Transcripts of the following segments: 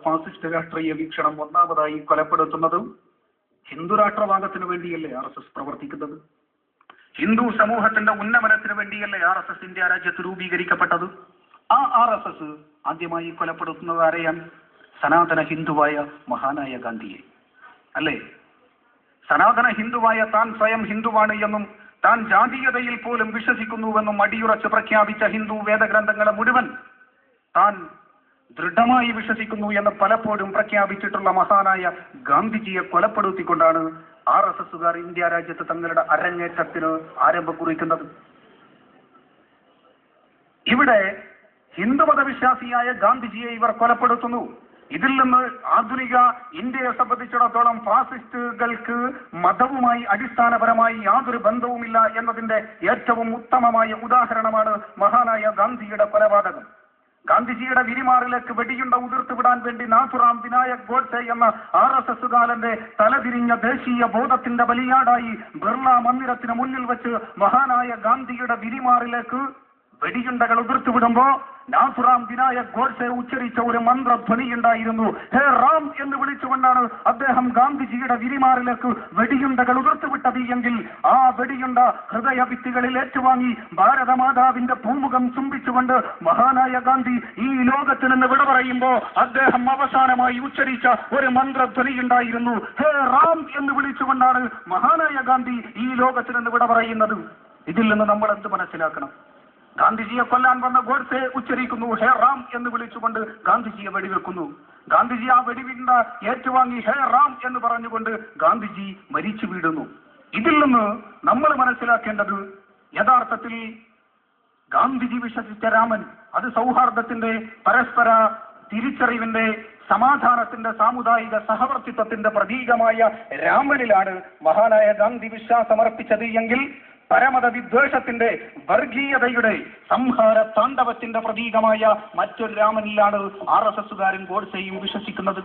Fascist രാഷ്ട്രീയ വീക്ഷണം ഒന്നാമതായി കൊലപ്പെടുത്തുന്നത് ഹിന്ദു രാഷ്ട്രവാദത്തിന് വേണ്ടിയല്ലേ RSS പ്രവർത്തിക്കുന്നത്? ഹിന്ദു സമൂഹത്തിന്റെ ഉന്നമനത്തിന് വേണ്ടിയല്ലേ RSS ഇന്ത്യ രാജ്യത്ത് രൂപീകരിക്കപ്പെട്ടത്? ആ RSS ആദ്യമായി കൊലപ്പെടുത്തുന്നത് ആരെയാണ്? സനാതന ഹിന്ദുവായ മഹാനായ ഗാന്ധിയെ അല്ലേ? സനാതന ഹിന്ദുവായ താൻ സ്വയം ഹിന്ദുവാണ് എന്നും താൻ ജാതീയതയിൽ പോലും വിശ്വസിക്കുന്നുവെന്നും അടിയുറച്ച് പ്രഖ്യാപിച്ച ഹിന്ദു വേദഗ്രന്ഥങ്ങളെ മുഴുവൻ താൻ ദൃഢമായി വിശ്വസിക്കുന്നു എന്ന് പലപ്പോഴും പ്രഖ്യാപിച്ചിട്ടുള്ള മഹാനായ ഗാന്ധിജിയെ കൊലപ്പെടുത്തിക്കൊണ്ടാണ് RSSകാർ ഇന്ത്യ രാജ്യത്ത് തങ്ങളുടെ അരങ്ങേറ്റത്തിന് ആരംഭം കുറിക്കുന്നത്. ഇവിടെ ഹിന്ദുമത വിശ്വാസിയായ ഗാന്ധിജിയെ ഇവർ കൊലപ്പെടുത്തുന്നു. ഇതിൽ നിന്ന് ആധുനിക ഇന്ത്യയെ സംബന്ധിച്ചിടത്തോളം ഫാസിസ്റ്റുകൾക്ക് മതവുമായി അടിസ്ഥാനപരമായി യാതൊരു ബന്ധവുമില്ല എന്നതിന്റെ ഏറ്റവും ഉത്തമമായ ഉദാഹരണമാണ് മഹാനായ ഗാന്ധിയുടെ കൊലപാതകം. ഗാന്ധിജിയുടെ വിരിമാറിലേക്ക് വെടിയുണ്ട ഉതിർത്തുവിടാൻ വേണ്ടി നാഥുറാം വിനായക് ഗോഡ്സെ എന്ന RSSകാരന്റെ തലതിരിഞ്ഞ ദേശീയ ബോധത്തിന്റെ ബലിയാടായി ബിർള മന്ദിരത്തിന് മുന്നിൽ വെച്ച് മഹാനായ ഗാന്ധിയുടെ വിരിമാറിലേക്ക് വെടിയുണ്ടകൾ ഉതിർത്തുവിടുമ്പോ നാഥുറാം വിനായക് ഗോഡ്സെ ഉച്ചരിച്ച ഒരു മന്ത്രധ്വനി ഉണ്ടായിരുന്നു. ഹേ റാം എന്ന് വിളിച്ചുകൊണ്ടാണ് അദ്ദേഹം ഗാന്ധിജിയുടെ വിരിമാറിലേക്ക് വെടിയുണ്ടകൾ ഉതിർത്തുവിട്ടത് എങ്കിൽ ആ വെടിയുണ്ട ഹൃദയഭിത്തികളിൽ ഏറ്റുവാങ്ങി ഭാരതമാതാവിന്റെ പൂമുഖം ചുംബിച്ചുകൊണ്ട് മഹാനായ ഗാന്ധി ഈ ലോകത്തിൽ നിന്ന് വിട പറയുമ്പോ അദ്ദേഹം അവസാനമായി ഉച്ചരിച്ച ഒരു മന്ത്രധ്വനി ഉണ്ടായിരുന്നു. ഹേ റാം എന്ന് വിളിച്ചുകൊണ്ടാണ് മഹാനായ ഗാന്ധി ഈ ലോകത്തിൽ നിന്ന് വിട പറയുന്നത്. ഇതിൽ നിന്ന് നമ്മൾ എന്ത് മനസ്സിലാക്കണം? ഗാന്ധിജിയെ കൊല്ലാൻ വന്ന ഗോഡ്സെ ഉച്ചരിക്കുന്നു ഹേ റാം എന്ന് വിളിച്ചുകൊണ്ട് ഗാന്ധിജിയെ വെടിവെക്കുന്നു. ഗാന്ധിജി ആ വെടിവിണ്ട ഏറ്റുവാങ്ങി ഹേ റാം എന്ന് പറഞ്ഞുകൊണ്ട് ഗാന്ധിജി മരിച്ചു വീഴുന്നു. ഇതിൽ നിന്ന് നമ്മൾ മനസ്സിലാക്കേണ്ടത് യഥാർത്ഥത്തിൽ ഗാന്ധിജി വിശ്വസിച്ച രാമൻ അത് സൗഹാർദ്ദത്തിന്റെ, പരസ്പര തിരിച്ചറിവിന്റെ, സമാധാനത്തിന്റെ, സാമുദായിക സഹവർത്തിത്വത്തിന്റെ പ്രതീകമായ രാമനിലാണ് മഹാനായ ഗാന്ധി വിശ്വാസമർപ്പിച്ചത് എങ്കിൽ പരമത വിദ്വേഷത്തിന്റെ, വർഗീയതയുടെ, സംഹാര താണ്ഡവത്തിന്റെ പ്രതീകമായ മറ്റൊരു രാമനിലാണ് RSSകാരും ഗോഡ്സെയും വിശ്വസിക്കുന്നത്.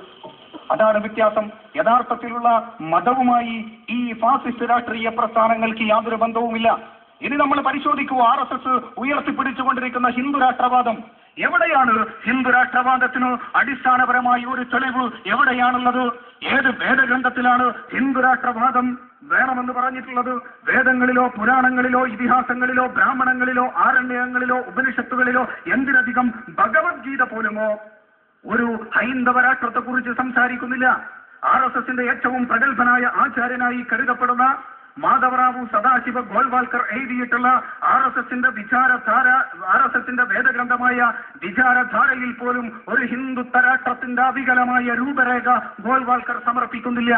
അതാണ് വ്യത്യാസം. യഥാർത്ഥത്തിലുള്ള മതവുമായി ഈ ഫാസിസ്റ്റ് രാഷ്ട്രീയ പ്രസ്ഥാനങ്ങൾക്ക് യാതൊരു ബന്ധവുമില്ല. ഇനി നമ്മൾ പരിശോധിക്കൂ, RSS ഉയർത്തിപ്പിടിച്ചുകൊണ്ടിരിക്കുന്ന ഹിന്ദു രാഷ്ട്രവാദം എവിടെയാണ്? ഹിന്ദു രാഷ്ട്രവാദത്തിന് അടിസ്ഥാനപരമായി ഒരു തെളിവ് എവിടെയാണുള്ളത്? ഏത് വേദഗ്രന്ഥത്തിലാണ് ഹിന്ദു രാഷ്ട്രവാദം വേണമെന്ന് പറഞ്ഞിട്ടുള്ളത്? വേദങ്ങളിലോ പുരാണങ്ങളിലോ ഇതിഹാസങ്ങളിലോ ബ്രാഹ്മണങ്ങളിലോ ആരണ്യങ്ങളിലോ ഉപനിഷത്തുകളിലോ എന്തിനധികം ഭഗവത്ഗീത പോലുമോ ഒരു ഹൈന്ദവ രാഷ്ട്രത്തെ കുറിച്ച് സംസാരിക്കുന്നില്ല. RSSന്റെ ഏറ്റവും പ്രഗത്ഭനായ ആചാര്യനായി കരുതപ്പെടുന്ന മാധവറാവു സദാശിവ ഗോൾവാൾക്കർ എഴുതിയിട്ടുള്ള RSSന്റെ വേദഗ്രന്ഥമായ വിചാരധാരയിൽ പോലും ഒരു ഹിന്ദുത്വ രാഷ്ട്രത്തിന്റെ അവികലമായ രൂപരേഖ ഗോൾവാൾക്കർ സമർപ്പിക്കുന്നില്ല.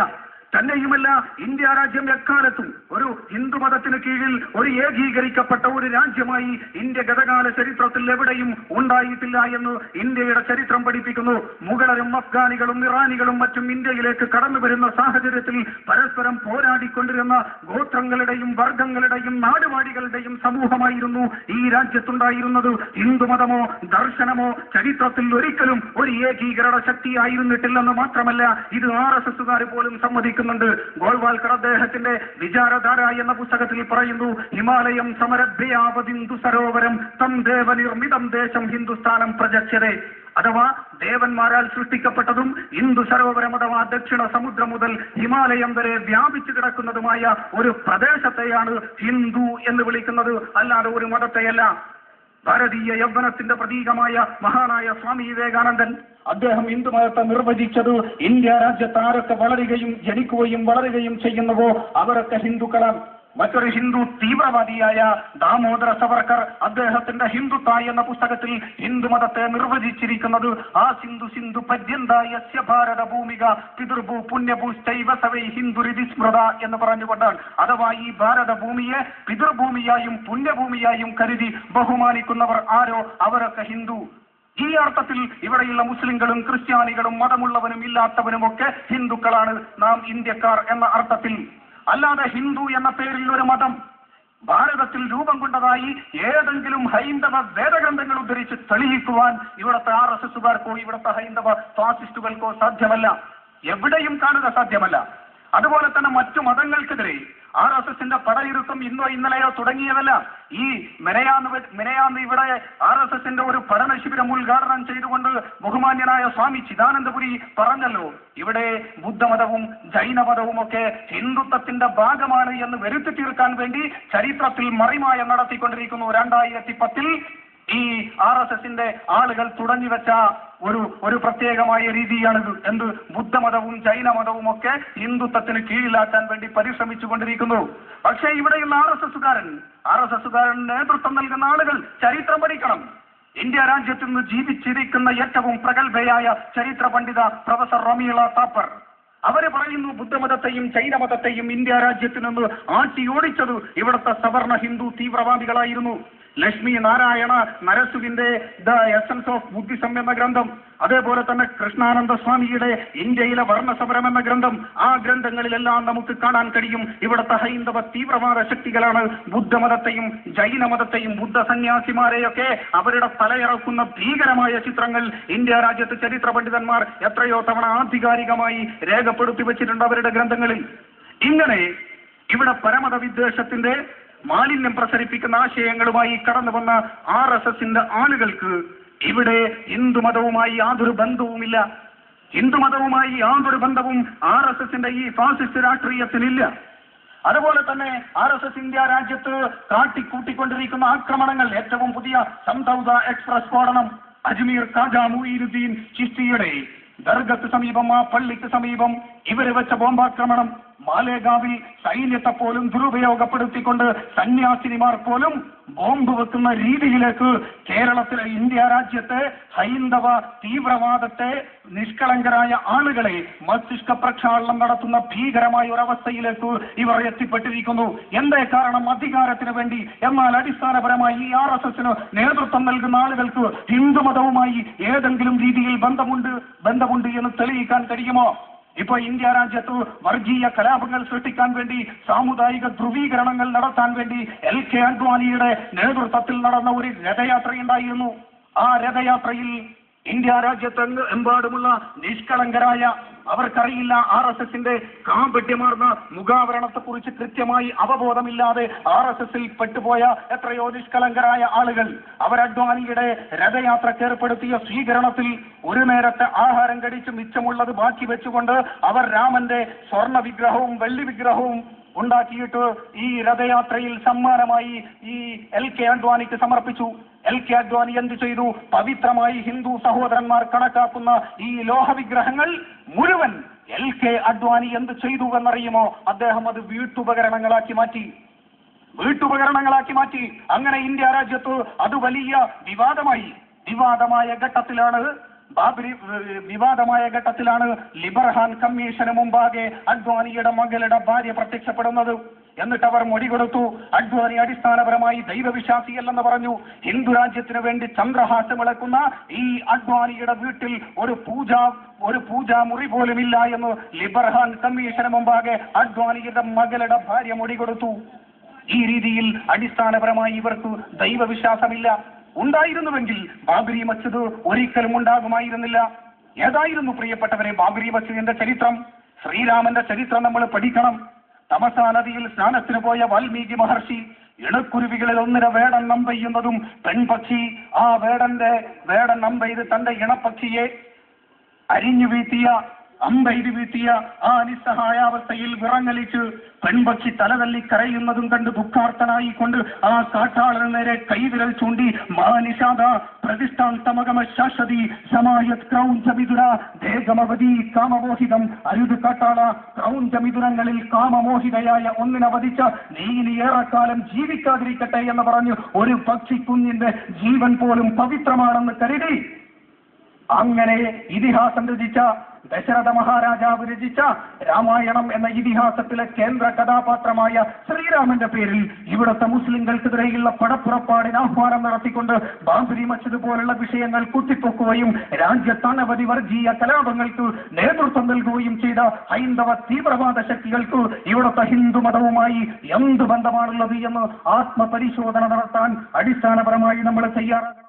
തന്നെയുമല്ല, ഇന്ത്യ രാജ്യം എക്കാലത്തും ഒരു ഹിന്ദുമതത്തിന് കീഴിൽ ഒരു ഏകീകരിക്കപ്പെട്ട ഒരു രാജ്യമായി ഇന്ത്യ ഗതകാല ചരിത്രത്തിൽ എവിടെയും ഉണ്ടായിട്ടില്ല എന്ന് ഇന്ത്യയുടെ ചരിത്രം പഠിപ്പിക്കുന്നു. മുഗളരും അഫ്ഗാനികളും ഇറാനികളും മറ്റും ഇന്ത്യയിലേക്ക് കടന്നു വരുന്ന സാഹചര്യത്തിൽ പരസ്പരം പോരാടിക്കൊണ്ടിരുന്ന ഗോത്രങ്ങളുടെയും വർഗങ്ങളുടെയും നാടുവാടികളുടെയും സമൂഹമായിരുന്നു ഈ രാജ്യത്തുണ്ടായിരുന്നത്. ഹിന്ദുമതമോ ദർശനമോ ചരിത്രത്തിൽ ഒരിക്കലും ഒരു ഏകീകരണ ശക്തിയായിരുന്നിട്ടില്ലെന്ന് മാത്രമല്ല, ഇത് RSSകാർ പോലും സമ്മതിക്കുന്നു. ഗോൾവാൾക്കർ അദ്ദേഹത്തിന്റെ വിചാരധാര എന്ന പുസ്തകത്തിൽ പറയുന്നു, ഹിമാലയം സമരഭ്യാവതിന്ദു സരോവരം തം ദേവനിർമ്മിതം ദേശം ഹിന്ദുസ്ഥാനം പ്രജക്ഷ്യതേ. അഥവാ ദേവന്മാരാൽ സൃഷ്ടിക്കപ്പെട്ടതും ഹിന്ദു സരോവരം അഥവാ ദക്ഷിണ സമുദ്രം മുതൽ ഹിമാലയം വരെ വ്യാപിച്ചു കിടക്കുന്നതുമായ ഒരു പ്രദേശത്തെയാണ് ഹിന്ദു എന്ന് വിളിക്കുന്നത്, അല്ലാതെ ഒരു മതത്തെയല്ല. ഭാരതീയ യൗവനത്തിന്റെ പ്രതീകമായ മഹാനായ സ്വാമി വിവേകാനന്ദൻ അദ്ദേഹം ഹിന്ദുമതത്തെ നിർവചിച്ചത് ഇന്ത്യ രാജ്യത്ത് ആരൊക്കെ വളരുകയും ജനിക്കുകയും വളരുകയും ചെയ്യുന്നുവോ അവരൊക്കെ ഹിന്ദുക്കളാണ്. മറ്റൊരു ഹിന്ദു തീവ്രവാദിയായ ദാമോദര സവർക്കർ അദ്ദേഹത്തിന്റെ ഹിന്ദുത്വ എന്ന പുസ്തകത്തിൽ ഹിന്ദുമതത്തെ നിർവചിച്ചിരിക്കുന്നത് ആ സിന്ധു സിന്ധു പര്യന്തായ ഭാരത ഭൂമിക പിതൃഭൂ പുണ്യഭൂശ്ചൈവ സവൈ ഹിന്ദുരിതി സ്മൃത എന്ന് പറഞ്ഞുകൊണ്ടാണ്. അഥവാ ഈ ഭാരത ഭൂമിയെ പിതൃഭൂമിയായും പുണ്യഭൂമിയായും കരുതി ബഹുമാനിക്കുന്നവർ ആരോ അവരൊക്കെ ഹിന്ദു. ഈ അർത്ഥത്തിൽ ഇവിടെയുള്ള മുസ്ലിങ്ങളും ക്രിസ്ത്യാനികളും മതമുള്ളവനും ഇല്ലാത്തവനുമൊക്കെ ഹിന്ദുക്കളാണ്, നാം ഇന്ത്യക്കാർ എന്ന അർത്ഥത്തിൽ. അല്ലാതെ ഹിന്ദു എന്ന പേരിൽ ഒരു മതം ഭാരതത്തിൽ രൂപം കൊണ്ടതായി ഏതെങ്കിലും ഹൈന്ദവ വേദഗ്രന്ഥങ്ങൾ ഉദ്ധരിച്ച് തെളിയിക്കുവാൻ ഇവിടുത്തെ RSSകാർക്കോ ഇവിടുത്തെ ഹൈന്ദവ ഫാസിസ്റ്റുകൾക്കോ സാധ്യമല്ല, എവിടെയും കാണുക സാധ്യമല്ല. അതുപോലെ തന്നെ മറ്റു മതങ്ങൾക്കെതിരെ RSSന്റെ പടയിരുത്തം ഇന്നോ ഇന്നലെയോ തുടങ്ങിയതല്ല. ഈ മെനയാന്ന് ഇവിടെ RSSന്റെ ഒരു പഠന ശിബിരം ഉദ്ഘാടനം ചെയ്തുകൊണ്ട് ബഹുമാന്യനായ സ്വാമി ചിദാനന്ദപുരി പറഞ്ഞല്ലോ, ഇവിടെ ബുദ്ധമതവും ജൈനമതവും ഒക്കെ ഹിന്ദുത്വത്തിന്റെ ഭാഗമാണ് എന്ന് വരുത്തി തീർക്കാൻ വേണ്ടി ചരിത്രത്തിൽ മറിമായം നടത്തിക്കൊണ്ടിരിക്കുന്നു. 2010 ഈ RSSന്റെ ആളുകൾ തുടങ്ങിവെച്ച ഒരു പ്രത്യേകമായ രീതിയാണിത്. എന്ത് ബുദ്ധമതവും ജൈനമതവും ഒക്കെ ഹിന്ദുത്വത്തിന് കീഴിലാക്കാൻ വേണ്ടി പരിശ്രമിച്ചു കൊണ്ടിരിക്കുന്നു. പക്ഷേ ഇവിടെയുള്ള RSSകാരൻ നേതൃത്വം നൽകുന്ന ആളുകൾ ചരിത്രം പഠിക്കണം. ഇന്ത്യ രാജ്യത്ത് നിന്ന് ജീവിച്ചിരിക്കുന്ന ഏറ്റവും പ്രഗത്ഭയായ ചരിത്ര പണ്ഡിത പ്രൊഫസർ റമീള താപ്പർ അവര് പറയുന്നു, ബുദ്ധമതത്തെയും ജൈനമതത്തെയും ഇന്ത്യ രാജ്യത്ത് നിന്ന് ആട്ടിയോടിച്ചത് ഇവിടുത്തെ സവർണ ഹിന്ദു തീവ്രവാദികളായിരുന്നു. ലക്ഷ്മി നാരായണ നരസുവിന്റെ ദ എസൻസ് ഓഫ് ബുദ്ധിസം എന്ന ഗ്രന്ഥം, അതേപോലെ തന്നെ കൃഷ്ണാനന്ദ സ്വാമിയുടെ ഇന്ത്യയിലെ വർണ്ണസമരം എന്ന ഗ്രന്ഥം, ആ ഗ്രന്ഥങ്ങളിലെല്ലാം നമുക്ക് കാണാൻ കഴിയും ഇവിടുത്തെ ഹൈന്ദവ തീവ്രവാദ ശക്തികളാണ് ബുദ്ധമതത്തെയും ജൈനമതത്തെയും ബുദ്ധ സന്യാസിമാരെയൊക്കെ അവരുടെ തലയിറക്കുന്ന ഭീകരമായ ചിത്രങ്ങൾ ഇന്ത്യ രാജ്യത്ത് ചരിത്ര പണ്ഡിതന്മാർ എത്രയോ തവണ ആധികാരികമായി രേഖപ്പെടുത്തി വെച്ചിട്ടുണ്ട് അവരുടെ ഗ്രന്ഥങ്ങളിൽ. ഇങ്ങനെ ഇവിടെ പരമത വിദ്വേഷത്തിന്റെ മാലിന്യം പ്രസരിപ്പിക്കുന്ന ആശയങ്ങളുമായി കടന്നു വന്ന RSSന്റെ ആളുകൾക്ക് ഇവിടെ ഹിന്ദുമതവുമായി യാതൊരു ബന്ധവുമില്ല. ഹിന്ദുമതവുമായി യാതൊരു ബന്ധവും RSSന്റെ ഈ ഫാസിസ്റ്റ് രാഷ്ട്രീയത്തിനില്ല. അതുപോലെ തന്നെ RSS ഇന്ത്യ രാജ്യത്ത് കാട്ടിക്കൂട്ടിക്കൊണ്ടിരിക്കുന്ന ആക്രമണങ്ങൾ, ഏറ്റവും പുതിയ സംസൗദ എക്സ്പ്രസ് സ്ഫോടനം, അജ്മീർ ഖാജ മുഈനുദ്ദീൻ ചിശ്തിയുടെ ദർഗത്ത് സമീപം, ആ പള്ളിക്ക് സമീപം ഇവര് വെച്ച ബോംബാക്രമണം, മാലേഗാവിൽ സൈന്യത്തെ പോലും ദുരുപയോഗപ്പെടുത്തിക്കൊണ്ട് സന്യാസിനിമാർ പോലും ബോംബ് വെക്കുന്ന രീതിയിലേക്ക് കേരളത്തിലെ ഇന്ത്യ രാജ്യത്തെ ഹൈന്ദവ തീവ്രവാദത്തെ നിഷ്കളങ്കരായ ആളുകളെ മസ്തിഷ്ക പ്രക്ഷാളനം നടത്തുന്ന ഭീകരമായ ഒരവസ്ഥയിലേക്ക് ഇവർ എത്തിപ്പെട്ടിരിക്കുന്നു. എന്തേ കാരണം? അധികാരത്തിന് വേണ്ടി. എന്നാൽ അടിസ്ഥാനപരമായി ഈ RSSന് നേതൃത്വം നൽകുന്ന ആളുകൾക്ക് ഹിന്ദുമതവുമായി ഏതെങ്കിലും രീതിയിൽ ബന്ധമുണ്ട് എന്ന് തെളിയിക്കാൻ കഴിയുമോ? ഇപ്പൊ ഇന്ത്യ രാജ്യത്ത് വർഗീയ കലാപങ്ങൾ സൃഷ്ടിക്കാൻ വേണ്ടി, സാമുദായിക ധ്രുവീകരണങ്ങൾ നടത്താൻ വേണ്ടി LK അദ്വാനിയുടെ നേതൃത്വത്തിൽ നടന്ന ഒരു രഥയാത്രയുണ്ടായിരുന്നു. ആ രഥയാത്രയിൽ ഇന്ത്യ രാജ്യത്ത് എമ്പാടുമുള്ള നിഷ്കളങ്കരായ, അവർക്കറിയില്ല RSSന്റെ കാപട്യമാർന്ന മുഖാവരണത്തെക്കുറിച്ച് കൃത്യമായി അവബോധമില്ലാതെ RSSൽ പെട്ടുപോയ എത്രയോ നിഷ്കളങ്കരായ ആളുകൾ അവർ അദ്വാനിയുടെ രഥയാത്രയ്ക്ക് ഏർപ്പെടുത്തിയ സ്വീകരണത്തിൽ ഒരു നേരത്തെ ആഹാരം കഴിച്ച് മിച്ചമുള്ളത് ബാക്കി വെച്ചുകൊണ്ട് അവർ രാമന്റെ സ്വർണ്ണ വിഗ്രഹവും വെള്ളി വിഗ്രഹവും ഉണ്ടാക്കിയിട്ട് ഈ രഥയാത്രയിൽ സമ്മാനമായി ഈ LK അദ്വാനിക്ക് സമർപ്പിച്ചു. LK അദ്വാനി എന്ത് ചെയ്തു? പവിത്രമായി ഹിന്ദു സഹോദരന്മാർ കണക്കാക്കുന്ന ഈ ലോഹവിഗ്രഹങ്ങൾ മുഴുവൻ LK അദ്വാനി എന്ത് ചെയ്തു എന്നറിയുമോ? അദ്ദേഹം അത് വീട്ടുപകരണങ്ങളാക്കി മാറ്റി. അങ്ങനെ ഇന്ത്യ രാജ്യത്ത് അത് വലിയ വിവാദമായ ഘട്ടത്തിലാണ് ലിബർഹാൻ കമ്മീഷന് മുമ്പാകെ അദ്വാനിയുടെ മകളുടെ ഭാര്യ പ്രത്യക്ഷപ്പെടുന്നത്. എന്നിട്ട് അവർ മൊഴി കൊടുത്തു. അദ്വാനി അടിസ്ഥാനപരമായി ദൈവവിശ്വാസിയല്ലെന്ന് പറഞ്ഞു. ഹിന്ദു രാജ്യത്തിന് വേണ്ടി ചന്ദ്രഹാസമിളക്കുന്ന ഈ അദ്വാനിയുടെ വീട്ടിൽ ഒരു പൂജാമുറി പോലുമില്ല എന്ന് ലിബർഹാൻ കമ്മീഷന് മുമ്പാകെ അദ്വാനിയുടെ മകളുടെ ഭാര്യ മൊഴി കൊടുത്തു. ഈ രീതിയിൽ അടിസ്ഥാനപരമായി ഇവർക്ക് ദൈവവിശ്വാസമില്ല. ഉണ്ടായിരുന്നുവെങ്കിൽ ബാബരി മസ്ജിദ് ഒരിക്കലും ഉണ്ടാകുമായിരുന്നില്ല. ഏതായിരുന്നു പ്രിയപ്പെട്ടവരെ ബാബരി മസ്ജിദിന്റെ ചരിത്രം? ശ്രീരാമന്റെ ചരിത്രം നമ്മൾ പഠിക്കണം. തമസാ നദിയിൽ സ്നാനത്തിന് പോയ വാൽമീകി മഹർഷി ഇണക്കുരുവികളിൽ ഒന്നിനെ വേടൻ നമ്പെയ്യുന്നതും പെൺപക്ഷി ആ വേടൻ നമ്പെയ്ത് തന്റെ ഇണപ്പക്ഷിയെ അമ്പെയ്ത് വീഴ്ത്തിയ ആ നിസ്സഹായാവസ്ഥയിൽ വിറങ്ങലിച്ച് പെൺപക്ഷി തലതല്ലി കരയുന്നതും കണ്ട് ദുഃഖാർത്ഥനായിക്കൊണ്ട് ആ കാട്ടാളന് നേരെ കൈവിരൽ ചൂണ്ടി മാനിഷാദ പ്രതിഷ്ഠാന്തമഗമ ശാശ്വതി സമായത് ക്രൗഞ്ചമിതുര ദേഹമവധി കാമമോഹിതം. അരുത് കാട്ടാള, ക്രൗഞ്ചമിതുരങ്ങളിൽ കാമമോഹിതയായ ഒന്നിനെ വധിച്ച നീ ഇനി ഏറെക്കാലം ജീവിക്കാതിരിക്കട്ടെ എന്ന് പറഞ്ഞു ഒരു പക്ഷിക്കുഞ്ഞിന്റെ ജീവൻ പോലും പവിത്രമാണെന്ന് കരുതി അങ്ങനെ ഇതിഹാസം രചിച്ച ദശരഥ മഹാരാജാവ് രചിച്ച രാമായണം എന്ന ഇതിഹാസത്തിലെ കേന്ദ്ര കഥാപാത്രമായ ശ്രീരാമന്റെ പേരിൽ ഇവിടുത്തെ മുസ്ലിങ്ങൾക്കെതിരെയുള്ള പടപ്പുറപ്പാടിന് ആഹ്വാനം നടത്തിക്കൊണ്ട് ബാബരി മസ്ജിദ് പോലുള്ള വിഷയങ്ങൾ കുത്തിപ്പൊക്കുകയും രാജ്യത്ത് അനവധി വർഗീയ കലാപങ്ങൾക്ക് നേതൃത്വം നൽകുകയും ചെയ്ത ഹൈന്ദവ തീവ്രവാദ ശക്തികൾക്ക് ഇവിടുത്തെ ഹിന്ദുമതവുമായി എന്ത് ബന്ധമാണുള്ളത് എന്ന് ആത്മപരിശോധന നടത്താൻ അടിസ്ഥാനപരമായി നമ്മൾ തയ്യാറാകണം.